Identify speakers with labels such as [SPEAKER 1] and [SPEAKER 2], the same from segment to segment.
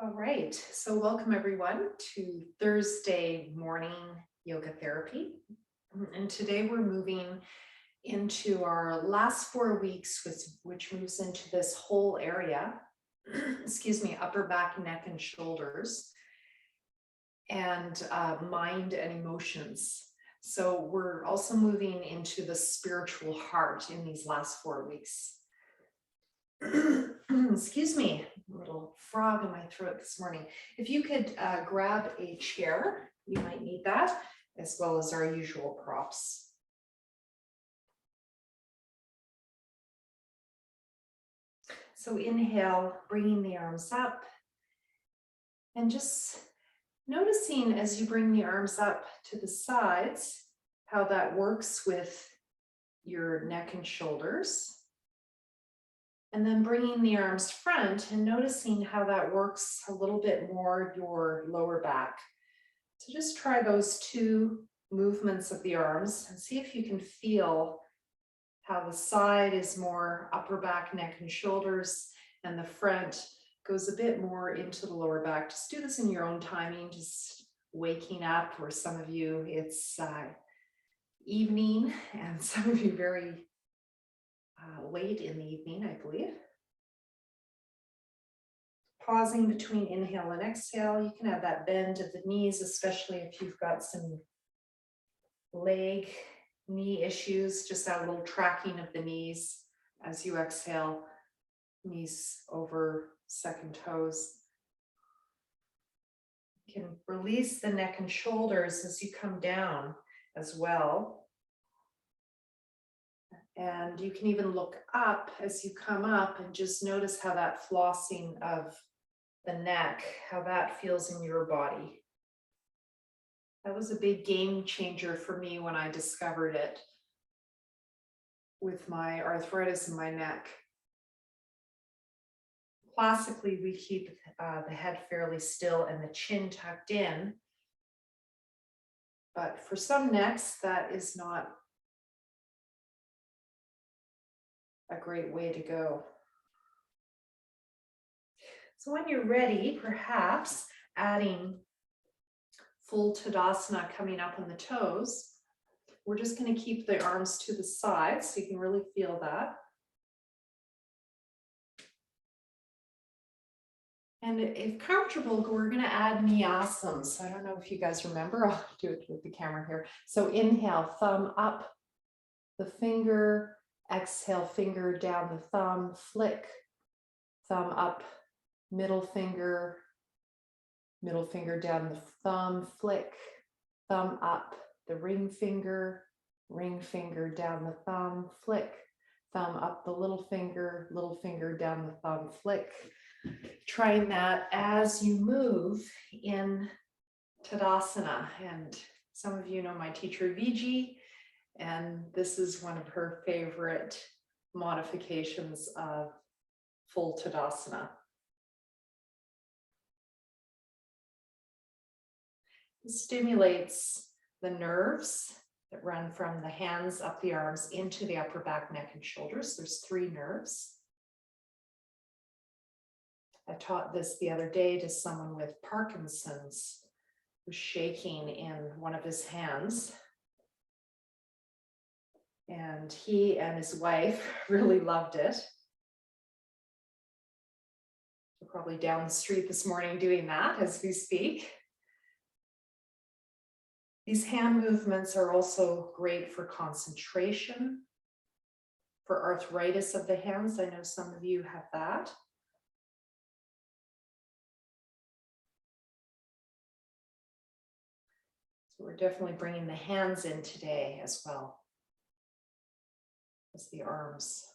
[SPEAKER 1] All right, so welcome everyone to Thursday morning yoga therapy. And today we're moving into our last 4 weeks, which moves into this whole area, excuse me, upper back, neck, and shoulders, and mind and emotions. So we're also moving into the spiritual heart in these last 4 weeks. Excuse me, a little frog in my throat this morning. If you could grab a chair, you might need that, as well as our usual props. So inhale, bringing the arms up, and just noticing as you bring the arms up to the sides, how that works with your neck and shoulders. And then bringing the arms front and noticing how that works a little bit more your lower back. So just try those two movements of the arms and see if you can feel how the side is more upper back, neck, and shoulders, and the front goes a bit more into the lower back. Just do this in your own timing, just waking up, or some of you it's evening, and some of you very late in the evening, I believe. Pausing between inhale and exhale. You can have that bend of the knees, especially if you've got some leg, knee issues, just that little tracking of the knees as you exhale, knees over second toes. You can release the neck and shoulders as you come down as well. And you can even look up as you come up and just notice how that flossing of the neck, how that feels in your body. That was a big game changer for me when I discovered it with my arthritis in my neck. Classically, we keep the head fairly still and the chin tucked in. But for some necks, that is not a great way to go. So when you're ready, perhaps adding full Tadasana coming up on the toes, we're just going to keep the arms to the side so you can really feel that. And if comfortable, we're going to add asana-s. I don't know if you guys remember, I'll do it with the camera here. So inhale, thumb up the finger, exhale, finger down the thumb, flick, thumb up, middle finger down the thumb, flick, thumb up, the ring finger down the thumb, flick, thumb up the little finger down the thumb, flick. Trying that as you move in Tadasana. And some of you know my teacher, Vijay, and this is one of her favorite modifications of full Tadasana. It stimulates the nerves that run from the hands up the arms into the upper back, neck, and shoulders. There's 3 nerves. I taught this the other day to someone with Parkinson's who's shaking in one of his hands. And he and his wife really loved it. They're probably down the street this morning doing that as we speak. These hand movements are also great for concentration, for arthritis of the hands. I know some of you have that. So we're definitely bringing the hands in today as well as the arms.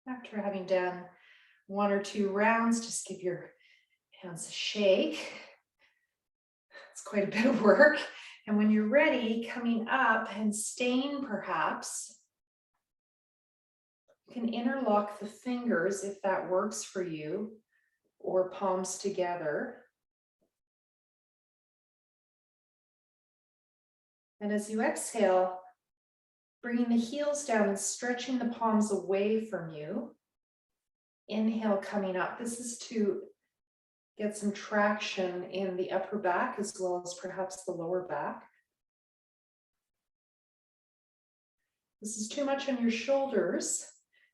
[SPEAKER 1] After having done 1 or 2 rounds, just give your hands a shake. It's quite a bit of work. And when you're ready, coming up and staying perhaps, you can interlock the fingers if that works for you, or palms together. And as you exhale, bringing the heels down and stretching the palms away from you. Inhale, coming up. This is to get some traction in the upper back as well as perhaps the lower back. This is too much on your shoulders.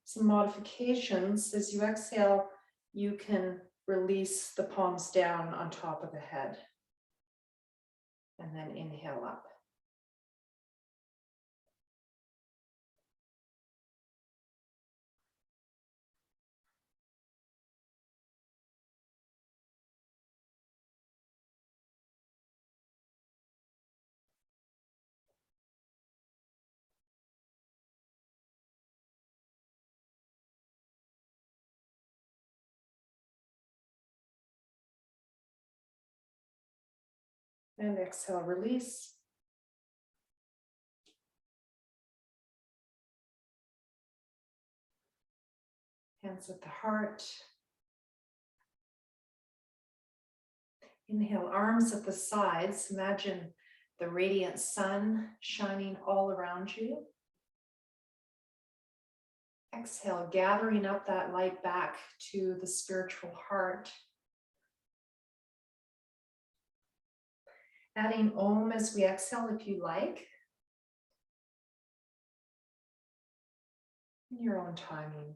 [SPEAKER 1] Some modifications. As you exhale, you can release the palms down on top of the head. And then inhale up. And exhale, release. Hands at the heart. Inhale, arms at the sides. Imagine the radiant sun shining all around you. Exhale, gathering up that light back to the spiritual heart. Adding Om as we exhale if you like. In your own timing.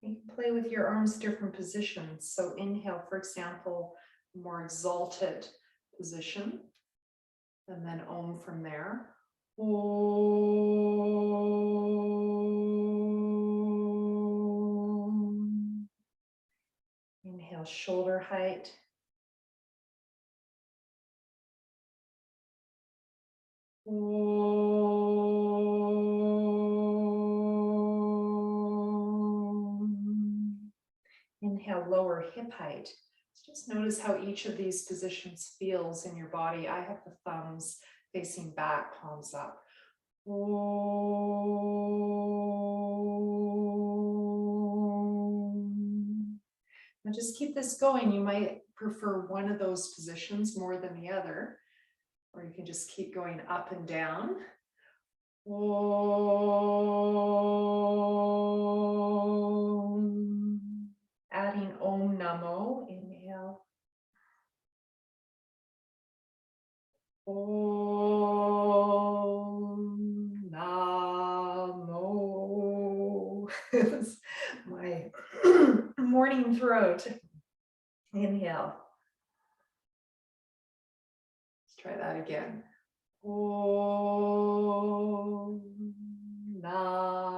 [SPEAKER 1] You can play with your arms different positions. So inhale, for example, more exalted position, and then Om from there. Om. Inhale, shoulder height. Inhale, lower hip height. Just notice how each of these positions feels in your body. I have the thumbs facing back, palms up. Now just keep this going. You might prefer one of those positions more than the other, or you can just keep going up and down. Adding Om Namo, inhale. Om Namo. It's my morning throat. Inhale. Let's try that again. Om Namo.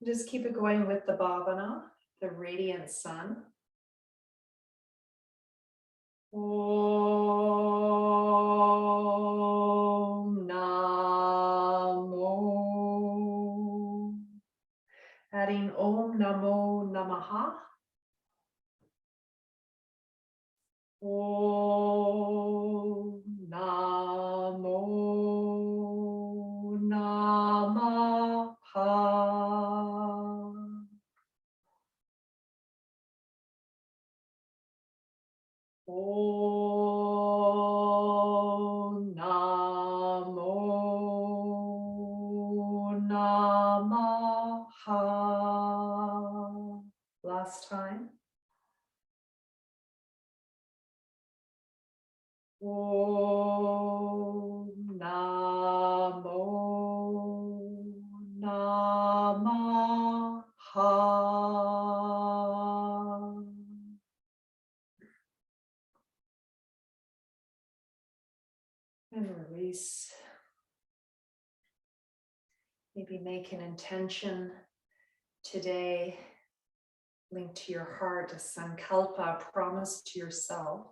[SPEAKER 1] Just keep it going with the bhavana, the radiant sun. Om Namo. Adding Om Namo Namaha. Om Namo Namaha. Om Namo Namaha. Last time. Om Namo Namaha. release. Maybe make an intention today linked to your heart, a sankalpa, promise to yourself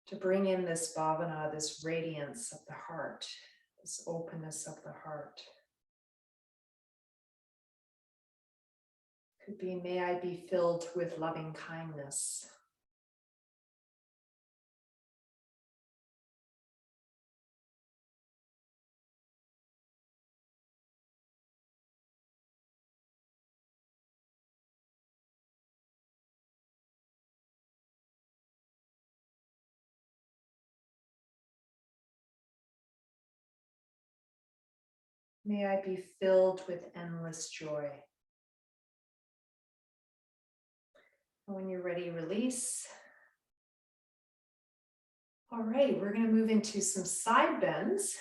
[SPEAKER 1] to bring in this bhavana, this radiance of the heart, this openness of the heart. Could be, may I be filled with loving kindness. May I be filled with endless joy. And when you're ready, release. All right, we're going to move into some side bends.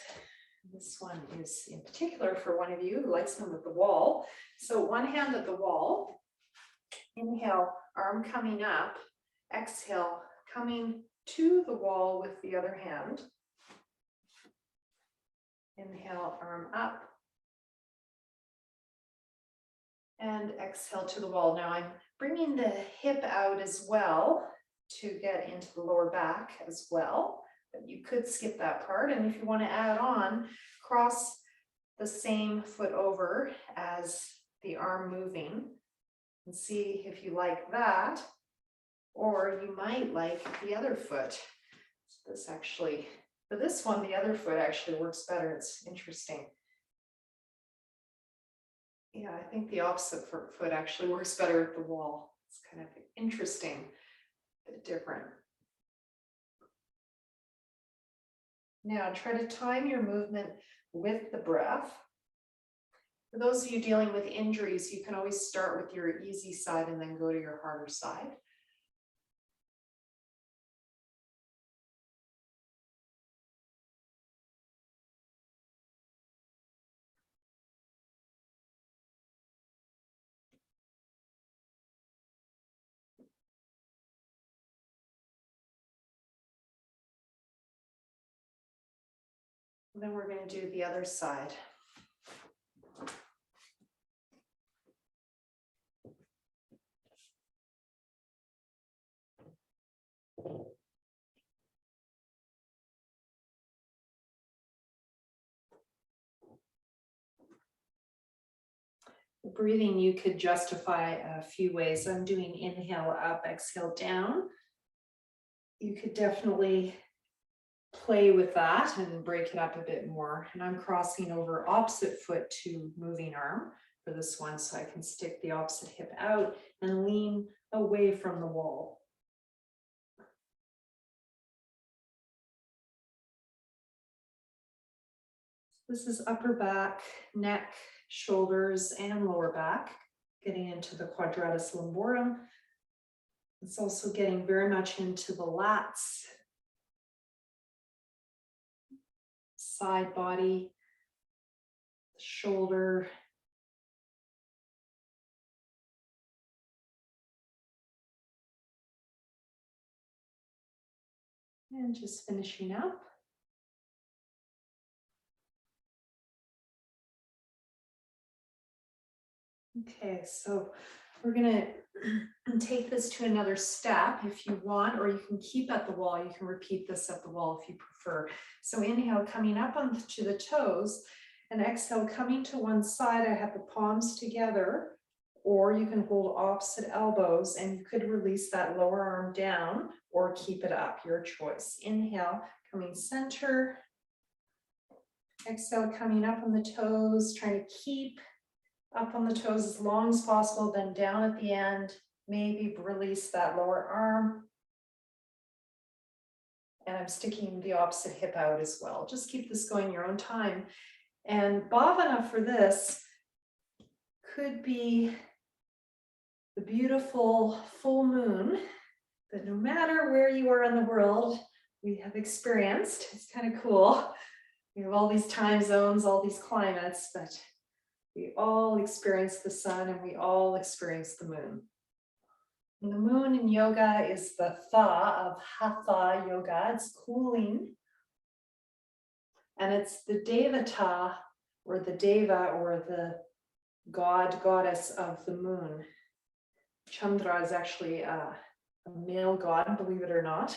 [SPEAKER 1] This one is in particular for one of you who likes them at the wall. So one hand at the wall. Inhale, arm coming up. Exhale, coming to the wall with the other hand. Inhale, arm up. And exhale to the wall. Now I'm bringing the hip out as well to get into the lower back as well. But you could skip that part. And if you want to add on, cross the same foot over as the arm moving and see if you like that. Or you might like the other foot. So this actually, for this one, the other foot actually works better. It's interesting. Yeah, I think the opposite foot actually works better at the wall. It's kind of interesting, a bit different. Now try to time your movement with the breath. For those of you dealing with injuries, you can always start with your easy side and then go to your harder side. And then we're going to do the other side. Breathing, you could justify a few ways. I'm doing inhale up, exhale down. You could definitely play with that and break it up a bit more. And I'm crossing over opposite foot to moving arm for this one, so I can stick the opposite hip out and lean away from the wall. This is upper back, neck, shoulders, and lower back, getting into the quadratus lumborum. It's also getting very much into the lats, side body, shoulder. And just finishing up. Okay, so we're going to take this to another step if you want, or you can keep at the wall. You can repeat this at the wall if you prefer. So inhale, coming up onto the toes, and exhale, coming to one side. I have the palms together, or you can hold opposite elbows, and you could release that lower arm down or keep it up, your choice. Inhale, coming center. Exhale, coming up on the toes, trying to keep up on the toes as long as possible, then down at the end, maybe release that lower arm. And I'm sticking the opposite hip out as well. Just keep this going your own time. And bhavana for this could be the beautiful full moon that no matter where you are in the world, we have experienced. It's kind of cool. We have all these time zones, all these climates, but we all experience the sun and we all experience the moon. And the moon in yoga is the tha of hatha yoga. It's cooling. And it's the Devata or the Deva or the god, goddess of the moon. Chandra is actually a male god, believe it or not.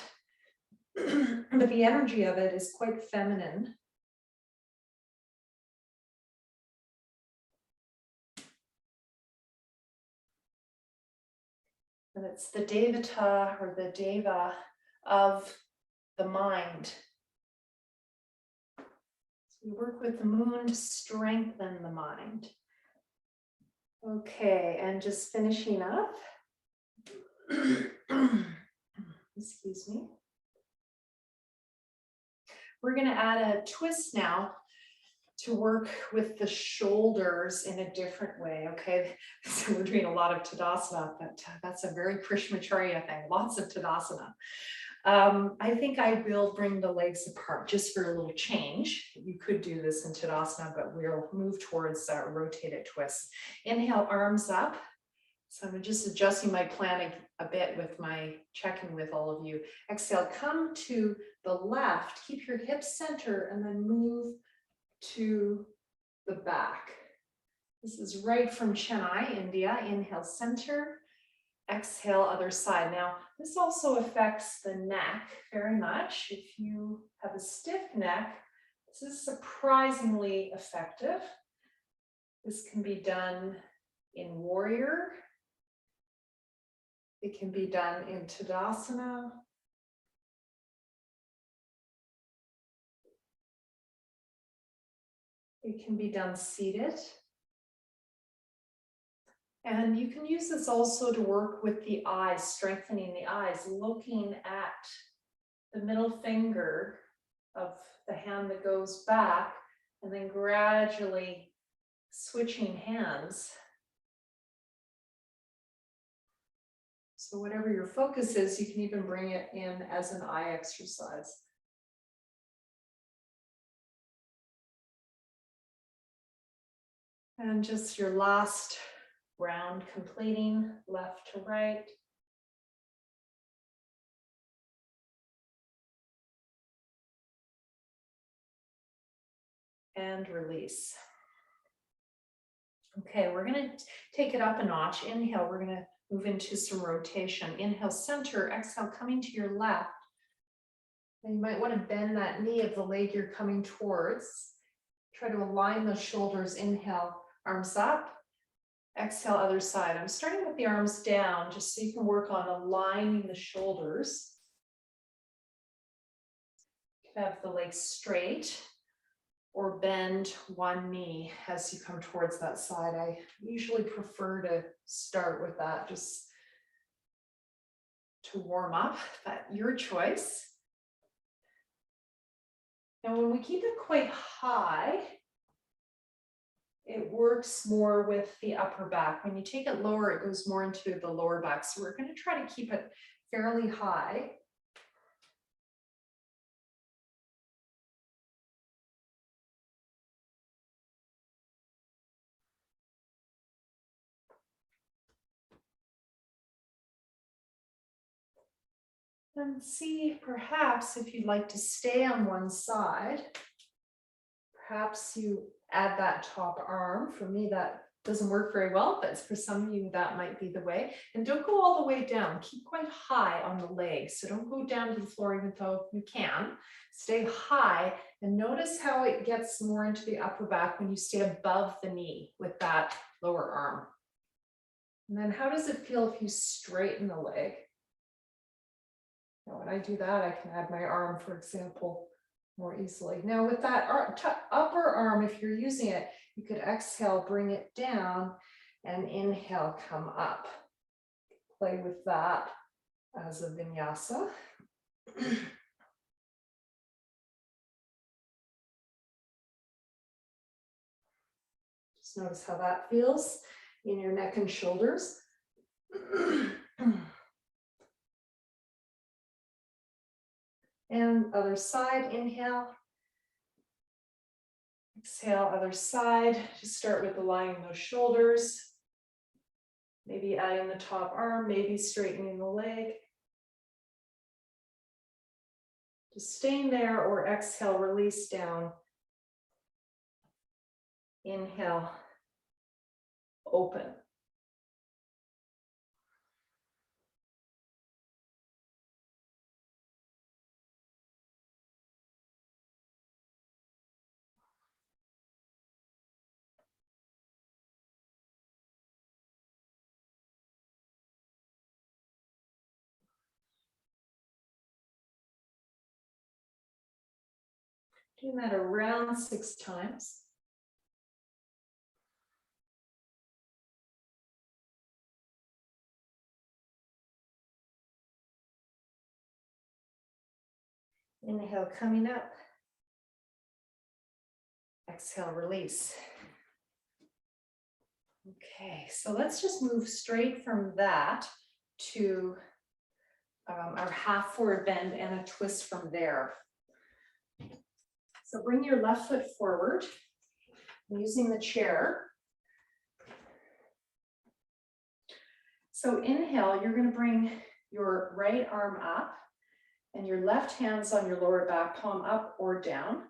[SPEAKER 1] But the energy of it is quite feminine. And it's the Devata or the Deva of the mind. So we work with the moon to strengthen the mind. Okay, and just finishing up. Excuse me. We're going to add a twist now to work with the shoulders in a different way, okay? So we're doing a lot of Tadasana, but that's a very Krishnamacharya thing, lots of Tadasana. I think I will bring the legs apart just for a little change. You could do this in Tadasana, but we'll move towards rotated twists. Inhale, arms up. So I'm just adjusting my plan a bit with my check-in with all of you. Exhale, come to the left, keep your hips center, and then move to the back. This is right from Chennai, India. Inhale, center. Exhale, other side. Now, this also affects the neck very much. If you have a stiff neck, this is surprisingly effective. This can be done in warrior. It can be done in Tadasana. It can be done seated. And you can use this also to work with the eyes, strengthening the eyes, looking at the middle finger of the hand that goes back, and then gradually switching hands. So whatever your focus is, you can even bring it in as an eye exercise. And just your last round completing, left to right. And release. Okay, we're going to take it up a notch. Inhale, we're going to move into some rotation. Inhale, center. Exhale, coming to your left. And you might want to bend that knee of the leg you're coming towards. Try to align those shoulders. Inhale, arms up. Exhale, other side. I'm starting with the arms down just so you can work on aligning the shoulders. You can have the legs straight or bend one knee as you come towards that side. I usually prefer to start with that just to warm up, but your choice. Now, when we keep it quite high, it works more with the upper back. When you take it lower, it goes more into the lower back. So we're going to try to keep it fairly high. And see, perhaps if you'd like to stay on one side, perhaps you add that top arm. For me, that doesn't work very well, but for some of you, that might be the way. And don't go all the way down. Keep quite high on the legs. So don't go down to the floor, even though you can. Stay high and notice how it gets more into the upper back when you stay above the knee with that lower arm. And then how does it feel if you straighten the leg? Now, when I do that, I can add my arm, for example, more easily. Now with that upper arm, if you're using it, you could exhale, bring it down, and inhale, come up. Play with that as a vinyasa. Just notice how that feels in your neck and shoulders. And other side, inhale. Exhale, other side. Just start with aligning those shoulders. Maybe adding the top arm, maybe straightening the leg. Just staying there, or exhale, release down Inhale, open. Doing that around 6 times. Inhale, coming up. Exhale, release. Okay, so let's just move straight from that to our half forward bend and a twist from there. So bring your left foot forward using the chair. So inhale, you're going to bring your right arm up and your left hand's on your lower back, palm up or down.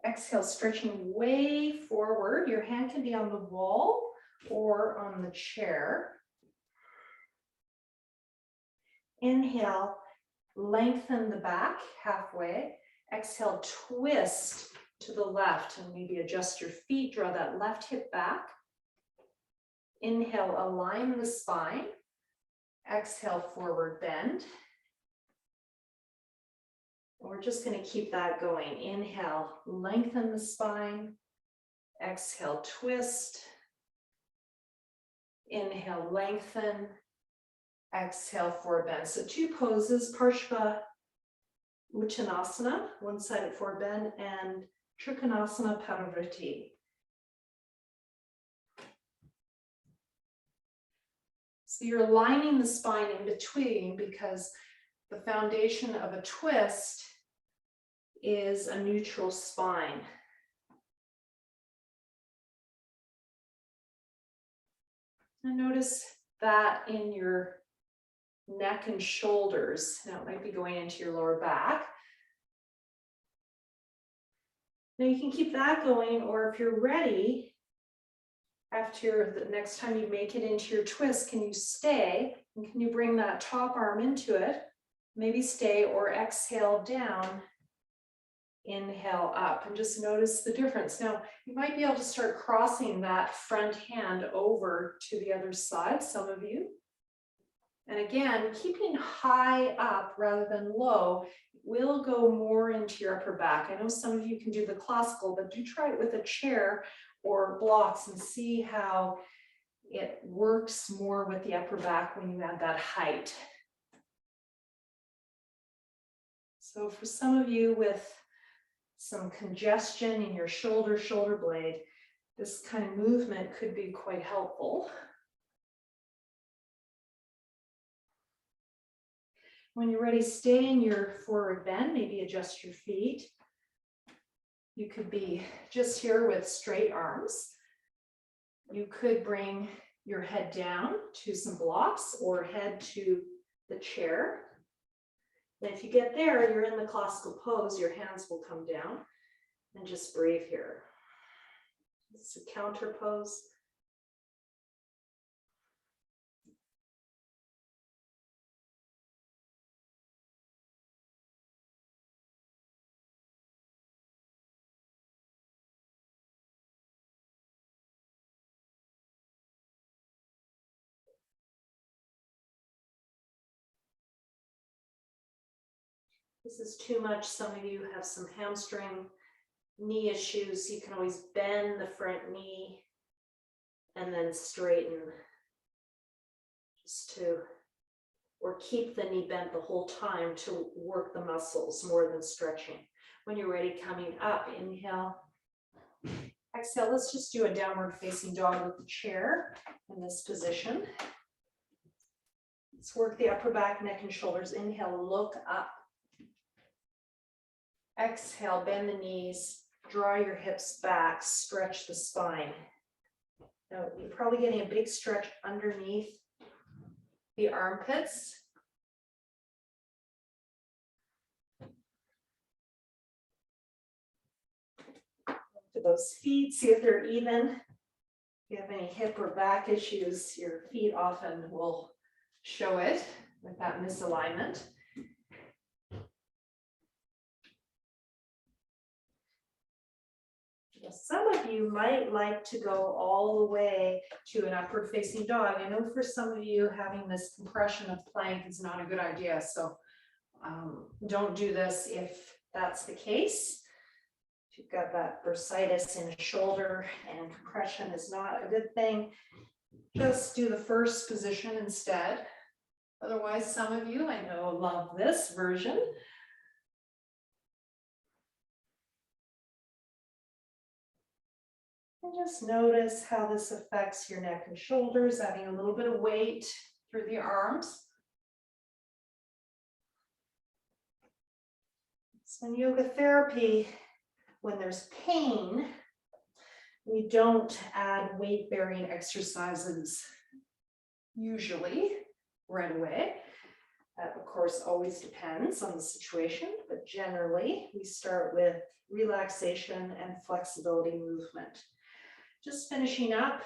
[SPEAKER 1] Exhale, stretching way forward. Your hand can be on the wall or on the chair. Inhale, lengthen the back halfway. Exhale, twist to the left and maybe adjust your feet, draw that left hip back. Inhale, align the spine. Exhale, forward bend. We're just going to keep that going. Inhale, lengthen the spine. Exhale, twist. Inhale, lengthen. Exhale, forward bend. So 2 poses, Parshva Uttanasana, one-sided forward bend, and Trikonasana Parivriti. So you're aligning the spine in between because the foundation of a twist is a neutral spine. And notice that in your neck and shoulders. Now it might be going into your lower back. Now you can keep that going, or if you're ready, after the next time you make it into your twist, can you stay? And can you bring that top arm into it? Maybe stay or exhale down, inhale up, and just notice the difference. Now, you might be able to start crossing that front hand over to the other side, some of you. And again, keeping high up rather than low will go more into your upper back. I know some of you can do the classical, but do try it with a chair or blocks and see how it works more with the upper back when you add that height. So for some of you with some congestion in your shoulder blade, this kind of movement could be quite helpful. When you're ready, stay in your forward bend, maybe adjust your feet. You could be just here with straight arms. You could bring your head down to some blocks or head to the chair. And if you get there, you're in the classical pose, your hands will come down, and just breathe here. It's a counter pose. This is too much. Some of you have some hamstring knee issues. You can always bend the front knee and then straighten just to, or keep the knee bent the whole time to work the muscles more than stretching. When you're ready, coming up, inhale, exhale. Let's just do a downward facing dog with the chair in this position. Let's work the upper back, neck, and shoulders. Inhale, look up. Exhale, bend the knees, draw your hips back, stretch the spine. Now, you're probably getting a big stretch underneath the armpits. to those feet, see if they're even. If you have any hip or back issues, your feet often will show it with that misalignment. Some of you might like to go all the way to an upward facing dog. I know for some of you having this compression of plank is not a good idea, so don't do this if that's the case. If you've got that bursitis in a shoulder and compression is not a good thing, just do the first position instead. Otherwise, some of you I know love this version. And just notice how this affects your neck and shoulders, adding a little bit of weight through the arms. So in yoga therapy, when there's pain, we don't add weight-bearing exercises usually right away. That, of course, always depends on the situation, but generally we start with relaxation and flexibility movement. Just finishing up.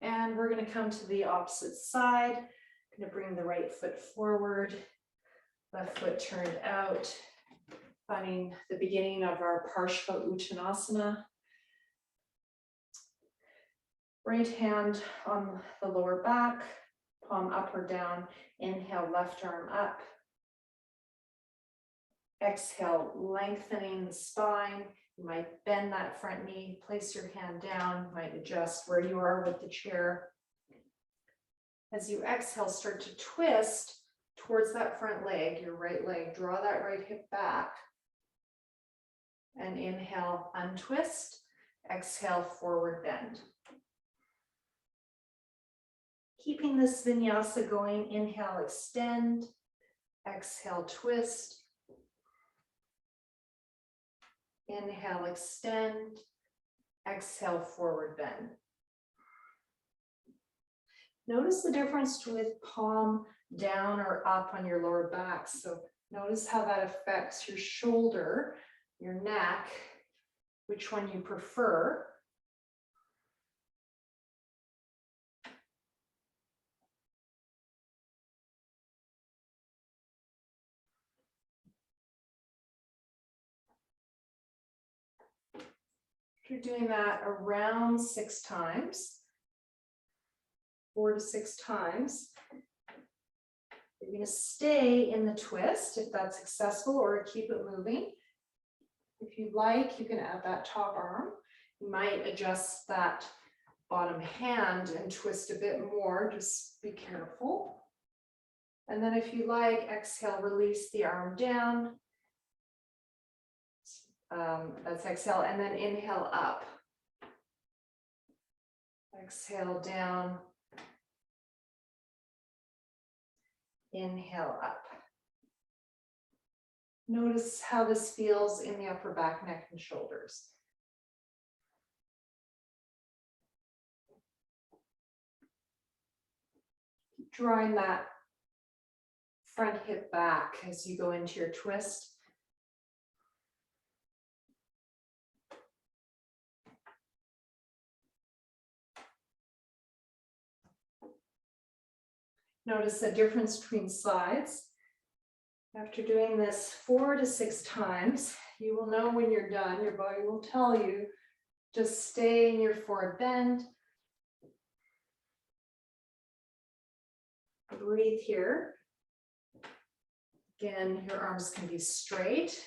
[SPEAKER 1] And we're going to come to the opposite side. I'm going to bring the right foot forward, left foot turned out, finding the beginning of our Parshva Uttanasana. Right hand on the lower back, palm up or down. Inhale, left arm up. Exhale, lengthening the spine. You might bend that front knee, place your hand down, you might adjust where you are with the chair. As you exhale, start to twist towards that front leg, your right leg. Draw that right hip back. And inhale, untwist. Exhale, forward bend. Keeping this vinyasa going, inhale, extend. Exhale, twist. Inhale, extend. Exhale, forward bend. Notice the difference with palm down or up on your lower back. So notice how that affects your shoulder, your neck, which one you prefer. You're doing that around 6 times, 4 to 6 times. You're going to stay in the twist if that's successful, or keep it moving. If you'd like, you can add that top arm. You might adjust that bottom hand and twist a bit more, just be careful. And then if you like, exhale, release the arm down. That's exhale, and then inhale up. Exhale down. Inhale up. Notice how this feels in the upper back, neck, and shoulders. Keep drawing that front hip back as you go into your twist. Notice the difference between sides. After doing this 4 to 6 times, you will know when you're done. Your body will tell you, just stay in your forward bend. Breathe here. Again, your arms can be straight.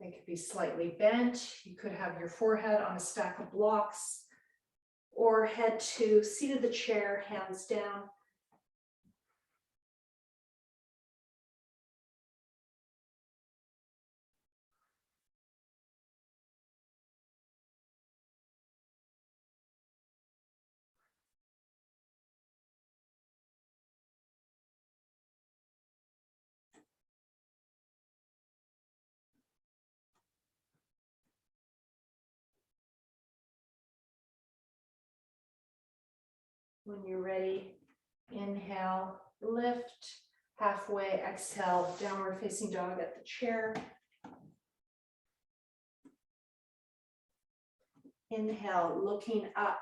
[SPEAKER 1] They could be slightly bent. You could have your forehead on a stack of blocks, or head to seat of the chair, hands down. When you're ready, inhale, lift, halfway, exhale, downward facing dog at the chair. Inhale, looking up.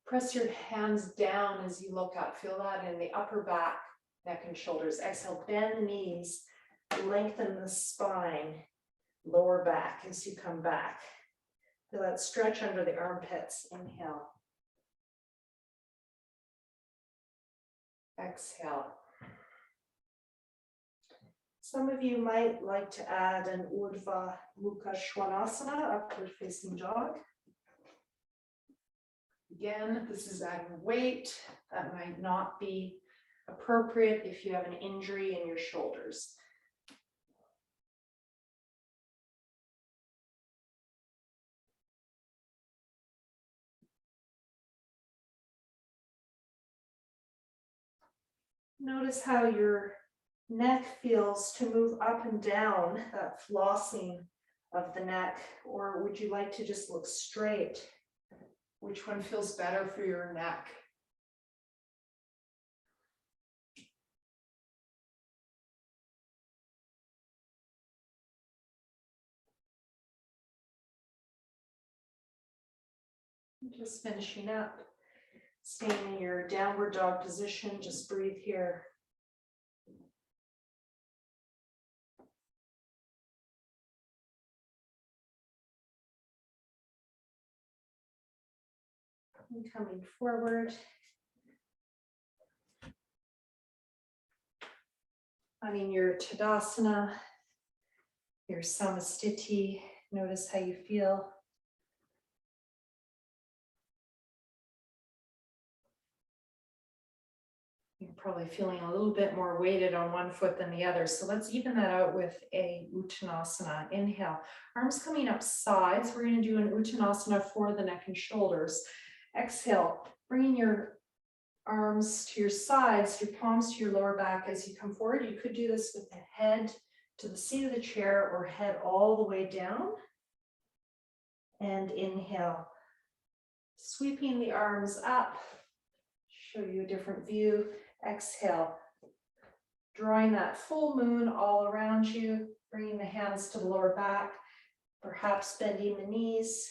[SPEAKER 1] Press your hands down as you look up. Feel that in the upper back, neck and shoulders. Exhale, bend the knees, lengthen the spine, lower back as you come back. Feel that stretch under the armpits. Inhale. Exhale. Some of you might like to add an Urdhva Mukha Svanasana, upward facing dog. Again, this is adding weight. That might not be appropriate if you have an injury in your shoulders. Notice how your neck feels to move up and down, that flossing of the neck, or would you like to just look straight? Which one feels better for your neck? Just finishing up, staying in your downward dog position, just breathe here. And coming forward. Finding your Tadasana, your samastiti. Notice how you feel. You're probably feeling a little bit more weighted on one foot than the other. So let's even that out with a Uttanasana. Inhale, arms coming up sides. We're going to do an Uttanasana for the neck and shoulders. Exhale, bringing your arms to your sides, your palms to your lower back as you come forward. You could do this with the head to the seat of the chair or head all the way down. And inhale, sweeping the arms up. Show you a different view. Exhale, drawing that full moon all around you, bringing the hands to the lower back, perhaps bending the knees.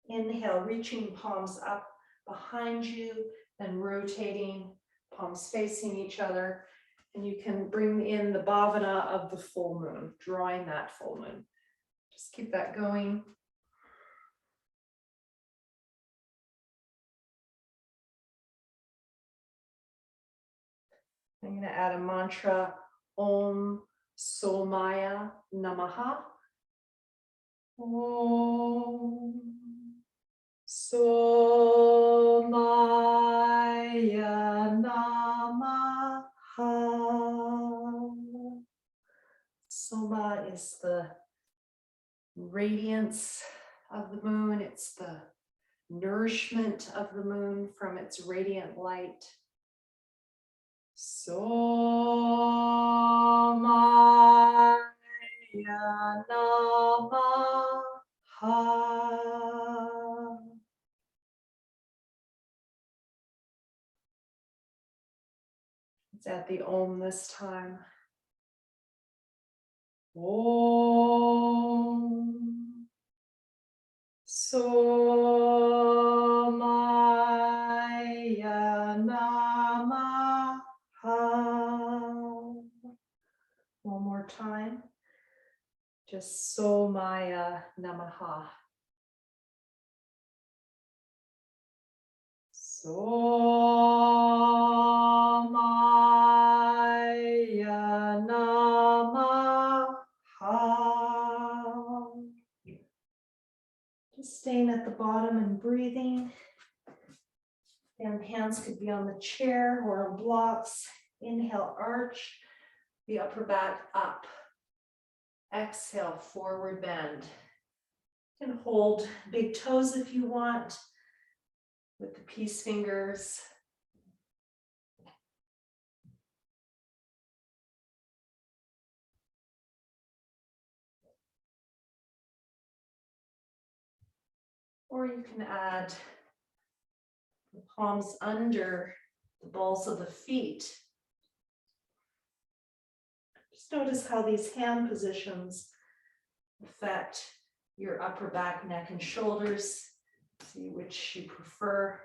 [SPEAKER 1] Inhale, reaching palms up behind you, then rotating, palms facing each other. And you can bring in the bhavana of the full moon, drawing that full moon. Just keep that going. I'm going to add a mantra, Om Somaya Namaha. Om Somaya Namaha. Soma is the radiance of the moon. It's the nourishment of the moon from its radiant light. Somaya Namaha. Let's add the Om this time. Om Somaya Namaha. One more time. Just Somaya Namaha. Somaya Namaha. Just staying at the bottom and breathing. And hands could be on the chair or on blocks. Inhale, arch the upper back up. Exhale, forward bend. You can hold big toes if you want with the peace fingers. Or you can add the palms under the balls of the feet. Just notice how these hand positions affect your upper back, neck, and shoulders. See which you prefer.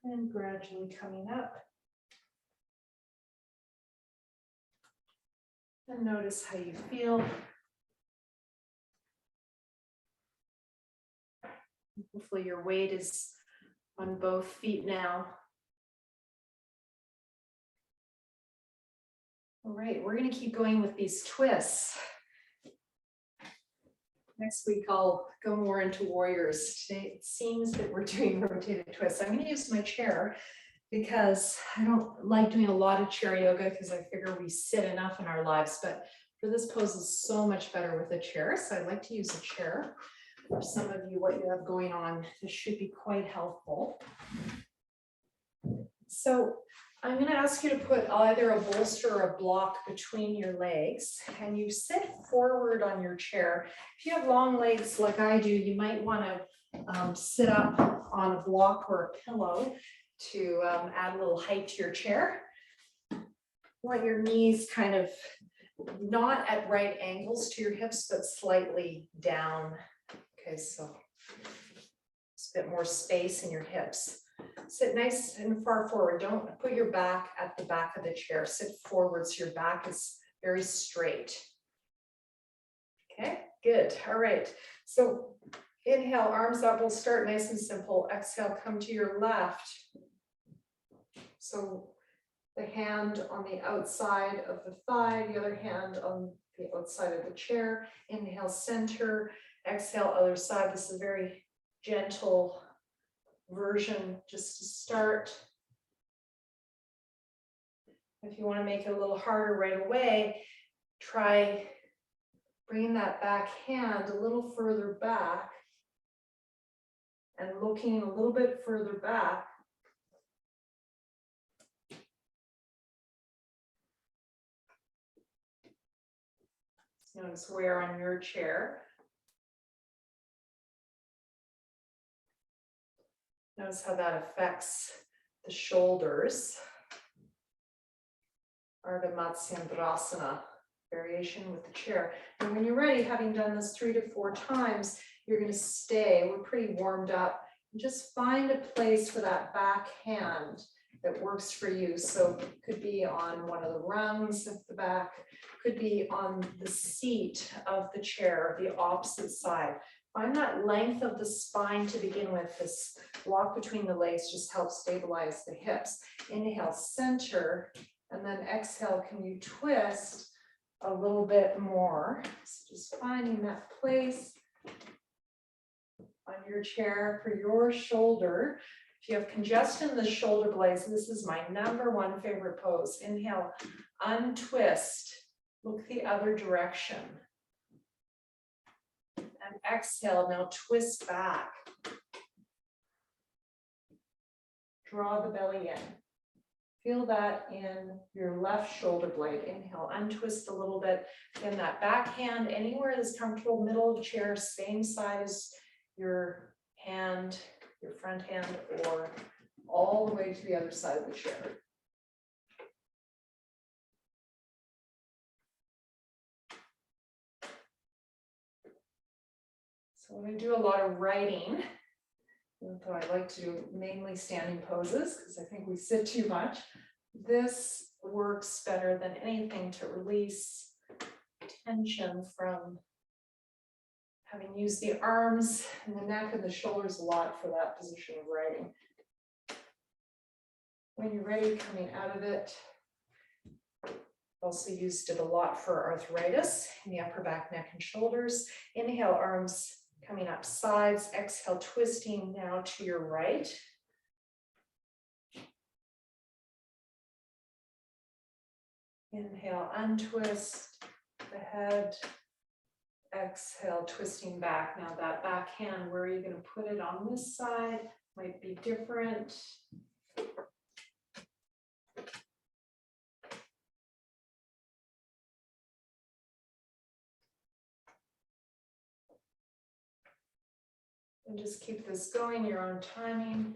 [SPEAKER 1] And gradually coming up. And notice how you feel. Hopefully your weight is on both feet now. All right, we're going to keep going with these twists. Next week, I'll go more into warriors. Today, it seems that we're doing rotated twists. I'm going to use my chair because I don't like doing a lot of chair yoga because I figure we sit enough in our lives, but for this pose is so much better with a chair. So I like to use a chair. For some of you, what you have going on, this should be quite helpful. So I'm going to ask you to put either a bolster or a block between your legs, and you sit forward on your chair. If you have long legs like I do, you might want to sit up on a block or a pillow to add a little height to your chair. Want your knees kind of not at right angles to your hips, but slightly down. Okay, so it's a bit more space in your hips. Sit nice and far forward. Don't put your back at the back of the chair. Sit forward so your back is very straight. Okay, good. All right. So inhale, arms up. We'll start nice and simple. Exhale, come to your left. So the hand on the outside of the thigh, the other hand on the outside of the chair. Inhale, center. Exhale, other side. This is a very gentle version just to start. If you want to make it a little harder right away, try bringing that back hand a little further back and looking a little bit further back. Notice where on your chair. Notice how that affects the shoulders. Ardha Matsyendrasana, variation with the chair. And when you're ready, having done this 3 to 4 times, you're going to stay. We're pretty warmed up. And just find a place for that back hand that works for you. So it could be on one of the rungs of the back, could be on the seat of the chair, the opposite side. Find that length of the spine to begin with. This block between the legs just helps stabilize the hips. Inhale, center, and then exhale, can you twist a little bit more? So just finding that place on your chair for your shoulder. If you have congestion in the shoulder blades, this is my #1 favorite pose. Inhale, untwist, look the other direction. And exhale, now twist back. Draw the belly in. Feel that in your left shoulder blade. Inhale, untwist a little bit. Then that back hand, anywhere that's comfortable, middle of chair, same side as your hand, your front hand, or all the way to the other side of the chair. So when I do a lot of writing, though I like to do mainly standing poses because I think we sit too much, this works better than anything to release tension from having used the arms and the neck and the shoulders a lot for that position of writing. When you're ready, coming out of it, also used it a lot for arthritis in the upper back, neck, and shoulders. Inhale, arms coming up sides. Exhale, twisting now to your right. Inhale, untwist the head. Exhale, twisting back. Now that back hand, where are you going to put it on this side? Might be different. And just keep this going, your own timing.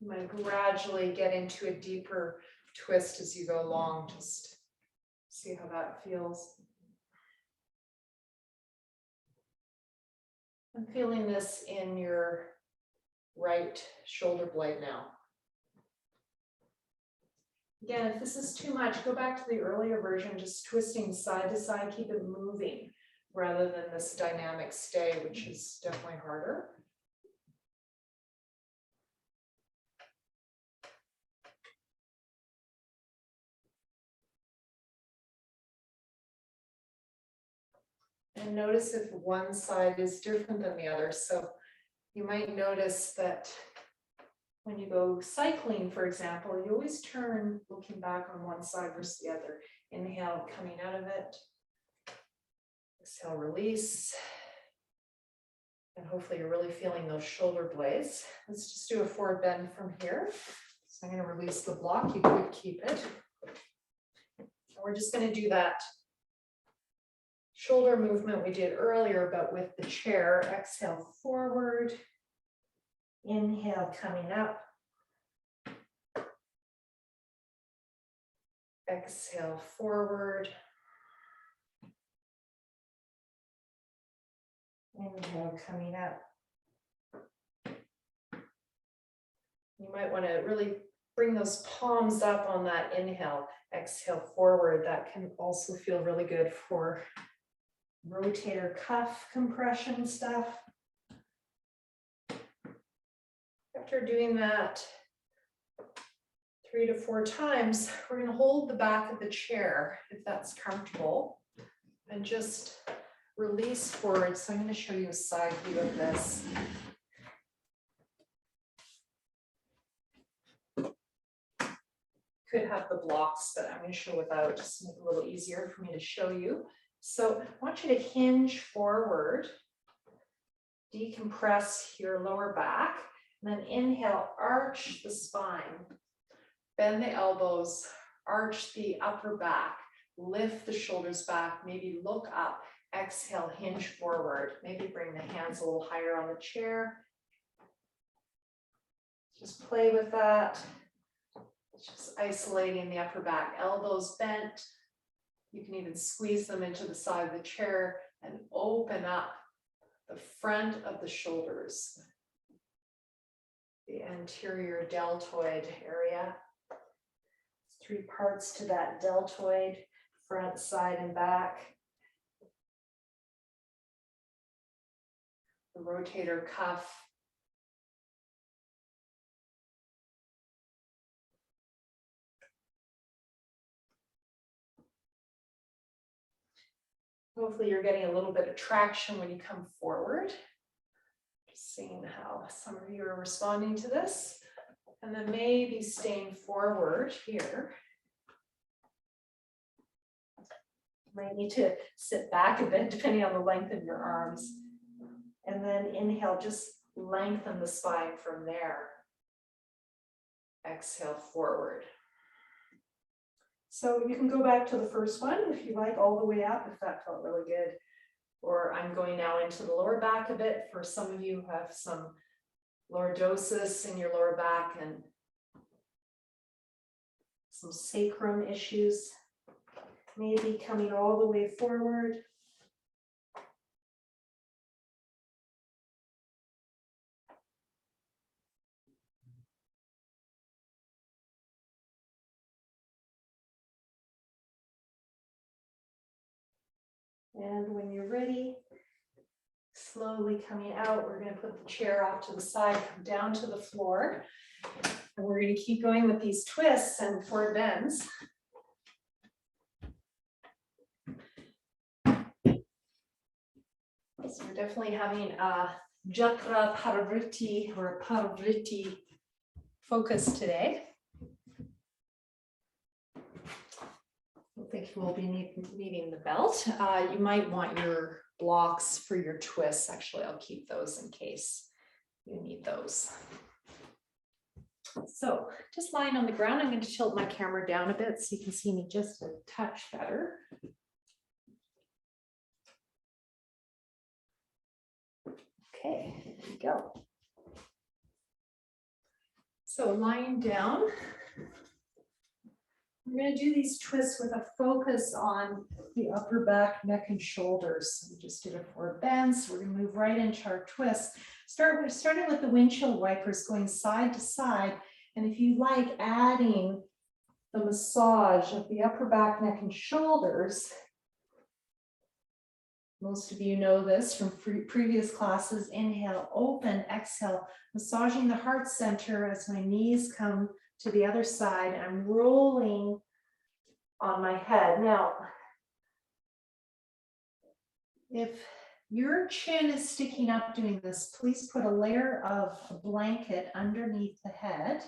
[SPEAKER 1] You might gradually get into a deeper twist as you go along. Just see how that feels. I'm feeling this in your right shoulder blade now. Again, if this is too much, go back to the earlier version, just twisting side to side, keep it moving rather than this dynamic stay, which is definitely harder. And notice if one side is different than the other. So you might notice that when you go cycling, for example, you always turn looking back on one side versus the other. Inhale, coming out of it. Exhale, release. And hopefully you're really feeling those shoulder blades. Let's just do a forward bend from here. So I'm going to release the block. You could keep it. And we're just going to do that shoulder movement we did earlier, but with the chair. Exhale, forward. Inhale, coming up. Exhale, forward. Inhale, coming up. You might want to really bring those palms up on that inhale. Exhale, forward. That can also feel really good for rotator cuff compression stuff. After doing that 3 to 4 times, we're going to hold the back of the chair if that's comfortable and just release forward. So I'm going to show you a side view of this. Could have the blocks, but I'm going to show without, just to make it a little easier for me to show you. So I want you to hinge forward, decompress your lower back, and then inhale, arch the spine, bend the elbows, arch the upper back, lift the shoulders back, maybe look up, exhale, hinge forward, maybe bring the hands a little higher on the chair. Just play with that. Just isolating the upper back, elbows bent. You can even squeeze them into the side of the chair and open up the front of the shoulders, the anterior deltoid area. 3 parts to that deltoid, front, side, and back. The rotator cuff. Hopefully you're getting a little bit of traction when you come forward. Just seeing how some of you are responding to this. And then maybe staying forward here. You might need to sit back a bit depending on the length of your arms. And then inhale, just lengthen the spine from there. Exhale, forward. So you can go back to the first one if you like, all the way up if that felt really good. Or I'm going now into the lower back a bit for some of you who have some lordosis in your lower back and some sacrum issues. Maybe coming all the way forward. And when you're ready, slowly coming out, we're going to put the chair off to the side, come down to the floor. And we're going to keep going with these twists and forward bends. So we're definitely having a Jatra Parivriti or Parivriti focus today. I think you will be needing the belt. You might want your blocks for your twists. Actually, I'll keep those in case you need those. So just lying on the ground, I'm going to tilt my camera down a bit so you can see me just a touch better. Okay, there you go. So lying down, we're going to do these twists with a focus on the upper back, neck, and shoulders. We just did a 4 bends. We're going to move right into our twist. Starting with the windshield wipers going side to side. And if you like adding the massage of the upper back, neck, and shoulders, most of you know this from previous classes. Inhale, open, exhale, massaging the heart center as my knees come to the other side. I'm rolling on my head. Now, if your chin is sticking up doing this, please put a layer of a blanket underneath the head,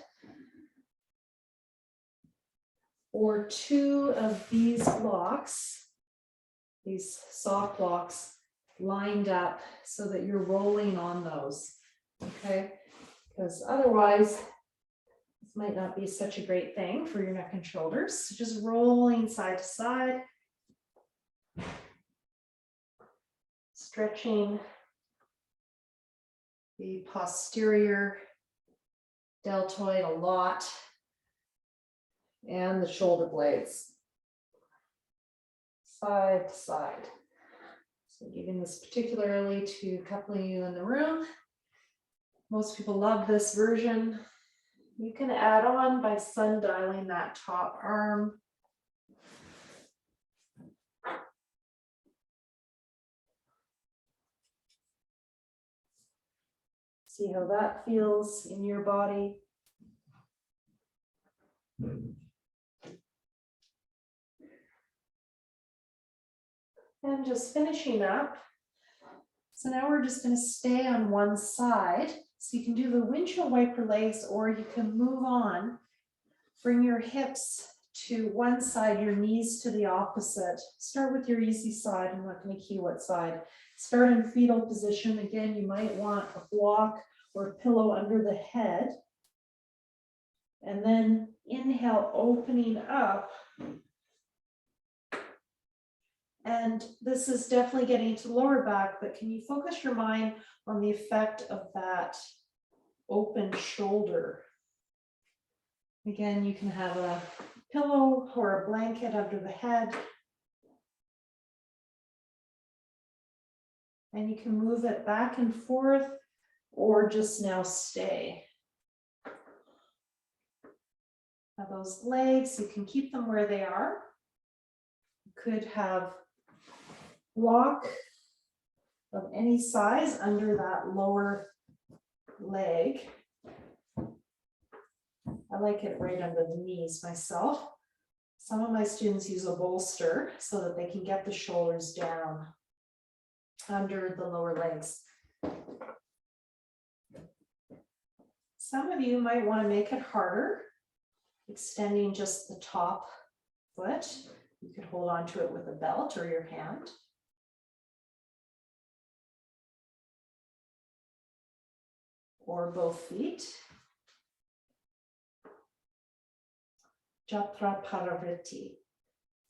[SPEAKER 1] or 2 of these blocks, these soft blocks, lined up so that you're rolling on those, okay? Because otherwise, this might not be such a great thing for your neck and shoulders. So just rolling side to side, stretching the posterior deltoid a lot, and the shoulder blades, side to side. So giving this particularly to a couple of you in the room. Most people love this version. You can add on by sundialing that top arm. See how that feels in your body. And just finishing up. So now we're just going to stay on one side. So you can do the windshield wiper legs, or you can move on. Bring your hips to one side, your knees to the opposite. Start with your easy side. I'm not going to key what side. Start in fetal position. Again, you might want a block or a pillow under the head. And then inhale, opening up. And this is definitely getting to lower back, but can you focus your mind on the effect of that open shoulder? Again, you can have a pillow or a blanket under the head. And you can move it back and forth or just now stay. Now those legs, you can keep them where they are. You could have block of any size under that lower leg. I like it right under the knees myself. Some of my students use a bolster so that they can get the shoulders down under the lower legs. Some of you might want to make it harder, extending just the top foot. You could hold on to it with a belt or your hand. Or both feet. Jatra Parivriti,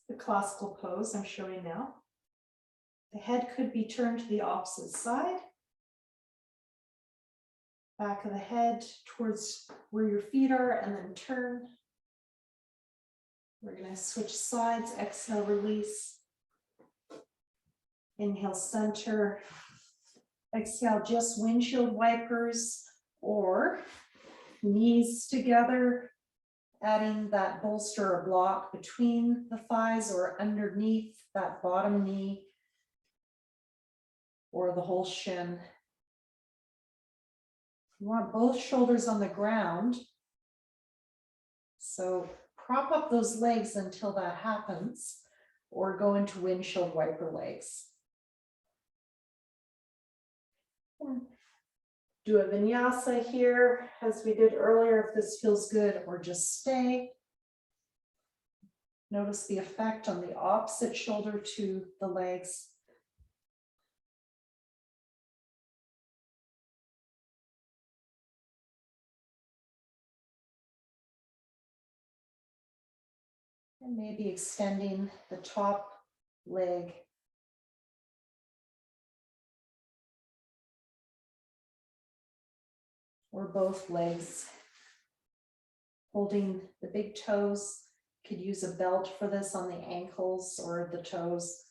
[SPEAKER 1] the classical pose I'm showing now. The head could be turned to the opposite side. Back of the head towards where your feet are, and then turn. We're going to switch sides. Exhale, release. Inhale, center. Exhale, just windshield wipers or knees together, adding that bolster or block between the thighs or underneath that bottom knee or the whole shin. You want both shoulders on the ground. So prop up those legs until that happens, or go into windshield wiper legs. Do a vinyasa here as we did earlier if this feels good, or just stay. Notice the effect on the opposite shoulder to the legs. And maybe extending the top leg. or both legs. Holding the big toes. Could use a belt for this on the ankles or the toes.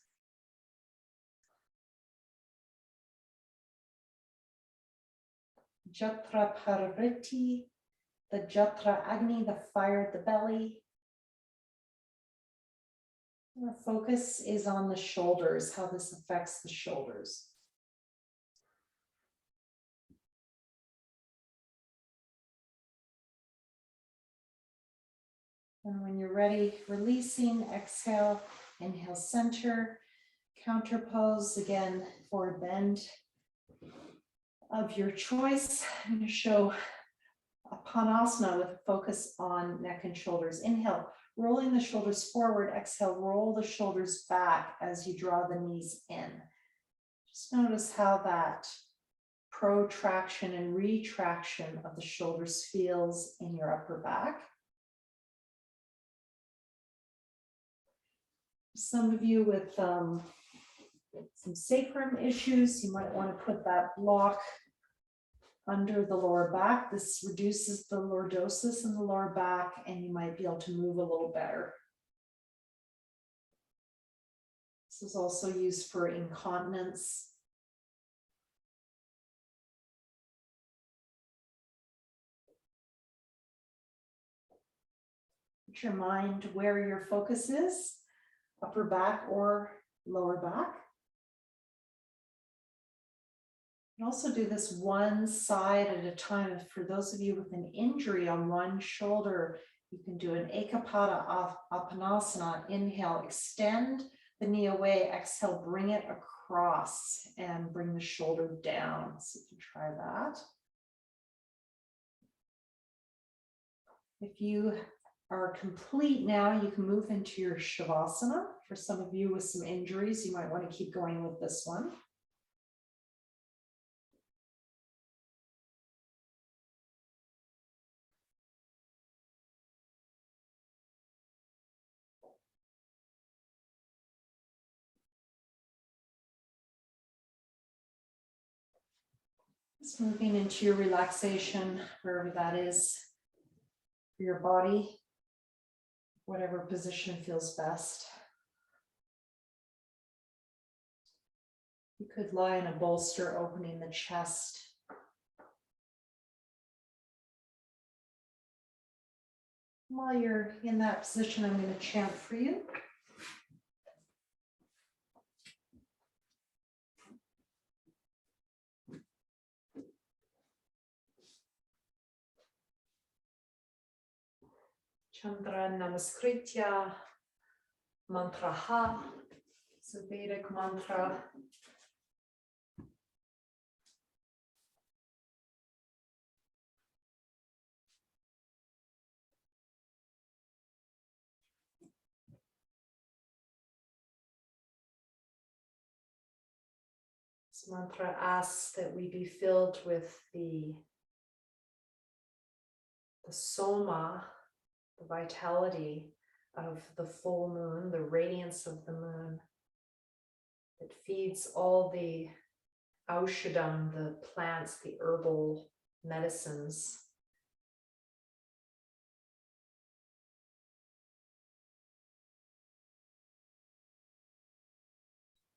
[SPEAKER 1] Jatra Parvriti, the Jatra Agni, the fire at the belly. Our focus is on the shoulders, how this affects the shoulders. And when you're ready, releasing, exhale, inhale, center, counter pose, again, forward bend of your choice. I'm going to show a Uttanasana with a focus on neck and shoulders. Inhale, rolling the shoulders forward. Exhale, roll the shoulders back as you draw the knees in. Just notice how that protraction and retraction of the shoulders feels in your upper back. Some of you with some sacrum issues, you might want to put that block under the lower back. This reduces the lordosis in the lower back, and you might be able to move a little better. This is also used for incontinence. Put your mind where your focus is, upper back or lower back. And also do this one side at a time. For those of you with an injury on one shoulder, you can do an Ekapada Apanasana. Inhale, extend the knee away. Exhale, bring it across and bring the shoulder down. So you can try that. If you are complete now, you can move into your Shavasana. For some of you with some injuries, you might want to keep going with this one. Just moving into your relaxation, wherever that is for your body, whatever position feels best. You could lie in a bolster, opening the chest. While you're in that position, I'm going to chant for you. Chandra Namaskritya Mantraha, it's a Vedic mantra. This mantra asks that we be filled with the soma, the vitality of the full moon, the radiance of the moon that feeds all the Oṣadhayaḥ, the plants, the herbal medicines.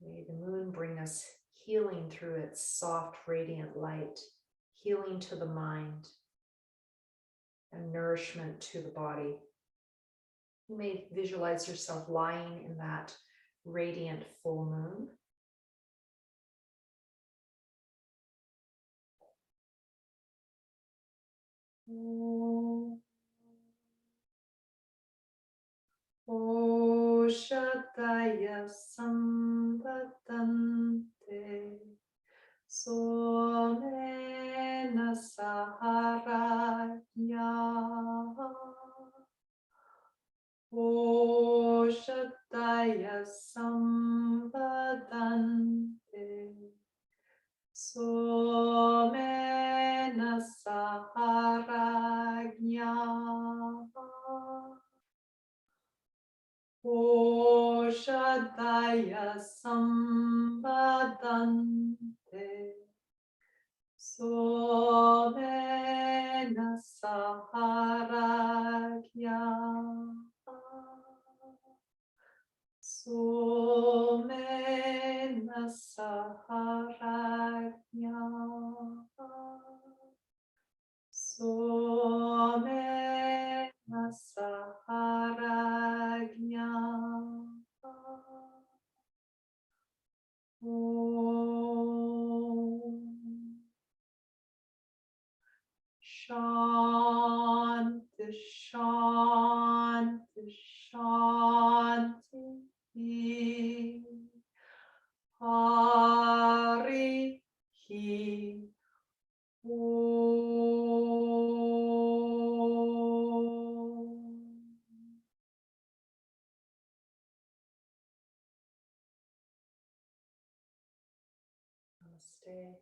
[SPEAKER 1] May the moon bring us healing through its soft, radiant light, healing to the mind, and nourishment to the body. You may visualize yourself lying in that radiant full moon. Oṣadhayaḥ vadante, somena saha rājñā. Oṣadhayaḥ vadante, somena saha rājñā. Oṣadhayaḥ vadante, somena Shanti, Shanti, Shanti. Hari Namaste.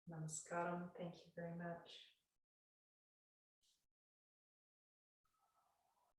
[SPEAKER 1] Namaskaram. Thank you very much.